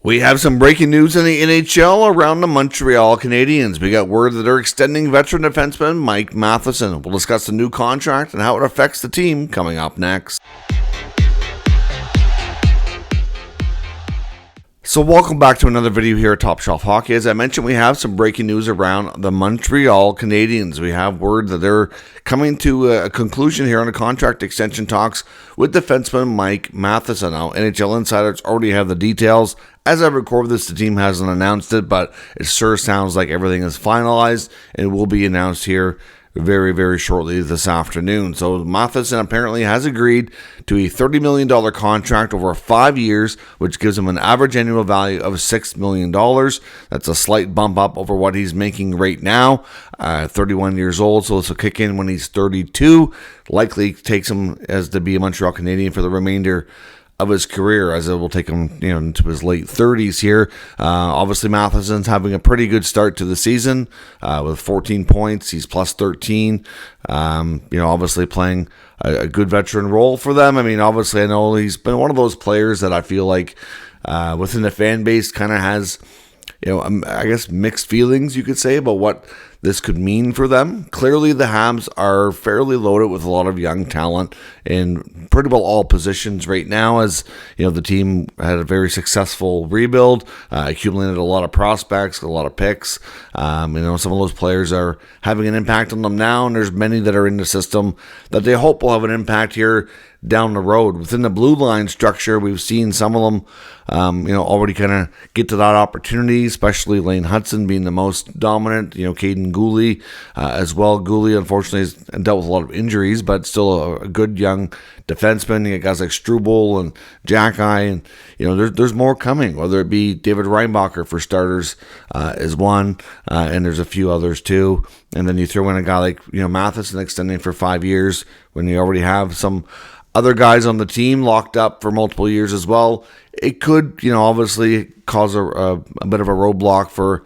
We have some breaking news in the NHL around the Montreal Canadiens. We got word that they're extending veteran defenseman Mike Matheson. We'll discuss the new contract and how it affects the team coming up next. So welcome back to another video here at Top Shelf Hockey. As I mentioned, we have some breaking news around the Montreal Canadiens. We have word that they're coming to a conclusion here on the contract extension talks with defenseman Mike Matheson. Now, NHL insiders already have the details. As I record this, the team hasn't announced it, but it sure sounds like everything is finalized and will be announced here very, very shortly this afternoon. So Matheson apparently has agreed to a $30 million contract over 5 years, which gives him an average annual value of $6 million. That's a slight bump up over what he's making right now, 31 years old. So this will kick in when he's 32. Likely takes him as to be a Montreal Canadian for the remainder of his career, as it will take him into his late 30s here. Obviously, Matheson's having a pretty good start to the season with 14 points. He's plus 13. Obviously playing a good veteran role for them. I mean, obviously, I know he's been one of those players that I feel like within the fan base kind of has, I guess mixed feelings, you could say, about what this could mean for them. Clearly, the Habs are fairly loaded with a lot of young talent in pretty well all positions right now, as the team had a very successful rebuild, accumulated a lot of prospects, a lot of picks. Some of those players are having an impact on them now, and there's many that are in the system that they hope will have an impact here down the road. Within the blue line structure, we've seen some of them already kind of get to that opportunity, especially Lane Hudson being the most dominant, Caden Gooley as well. Gooley, unfortunately, has dealt with a lot of injuries, but still a good young defenseman. You got guys like Struble and Jackeye, and there's more coming, whether it be David Reinbacher for starters is one, and there's a few others too. And then you throw in a guy like Matheson extending for 5 years when you already have some other guys on the team locked up for multiple years as well. It could, obviously cause a bit of a roadblock for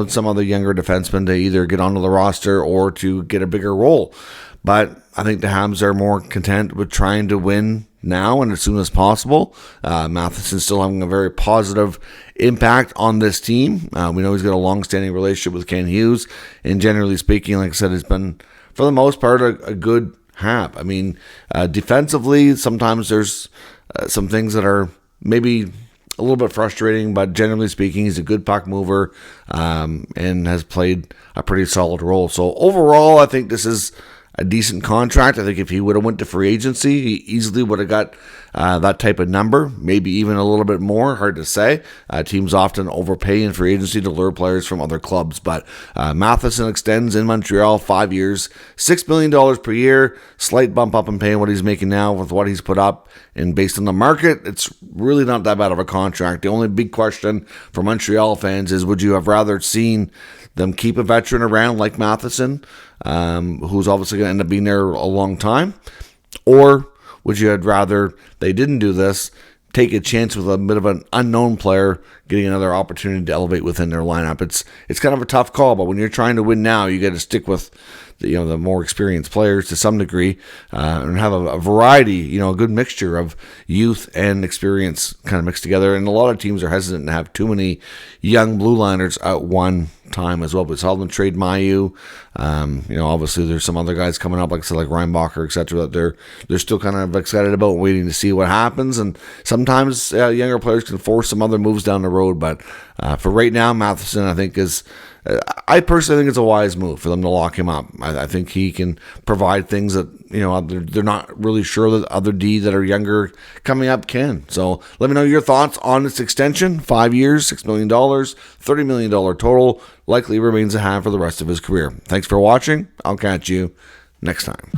some other younger defensemen to either get onto the roster or to get a bigger role. But I think the Habs are more content with trying to win now and as soon as possible. Matheson's still having a very positive impact on this team. We know he's got a long-standing relationship with Ken Hughes, and generally speaking, like I said, it's been, for the most part, a good Hab. I mean, defensively, sometimes there's some things that are maybe a little bit frustrating, but generally speaking, he's a good puck mover and has played a pretty solid role. So overall, I think this is a decent contract. I think if he would have went to free agency, he easily would have got that type of number, maybe even a little bit more. Hard to say. Teams often overpay in free agency to lure players from other clubs, but Matheson extends in Montreal 5 years, $6 million per year, slight bump up in paying what he's making now with what he's put up, and based on the market, it's really not that bad of a contract. The only big question for Montreal fans is, would you have rather seen them keep a veteran around like Matheson, who's obviously going to end up being there a long time, or would you have rather they didn't do this, take a chance with a bit of an unknown player getting another opportunity to elevate within their lineup? It's kind of a tough call, but when you're trying to win now, you got to stick with the more experienced players to some degree, and have a variety, a good mixture of youth and experience kind of mixed together. And a lot of teams are hesitant to have too many young blue liners at one time as well. But we saw them trade Mayu. Obviously there's some other guys coming up, like I said, like Reinbacher, etc., that they're still kind of excited about, waiting to see what happens. And sometimes younger players can force some other moves down the road. But for right now, Matheson, I think, is I personally think it's a wise move for them to lock him up. I think he can provide things that they're not really sure that other D that are younger coming up can. So let me know your thoughts on this extension. 5 years, $6 million, $30 million total. Likely remains a Hab for the rest of his career. Thanks for watching. I'll catch you next time.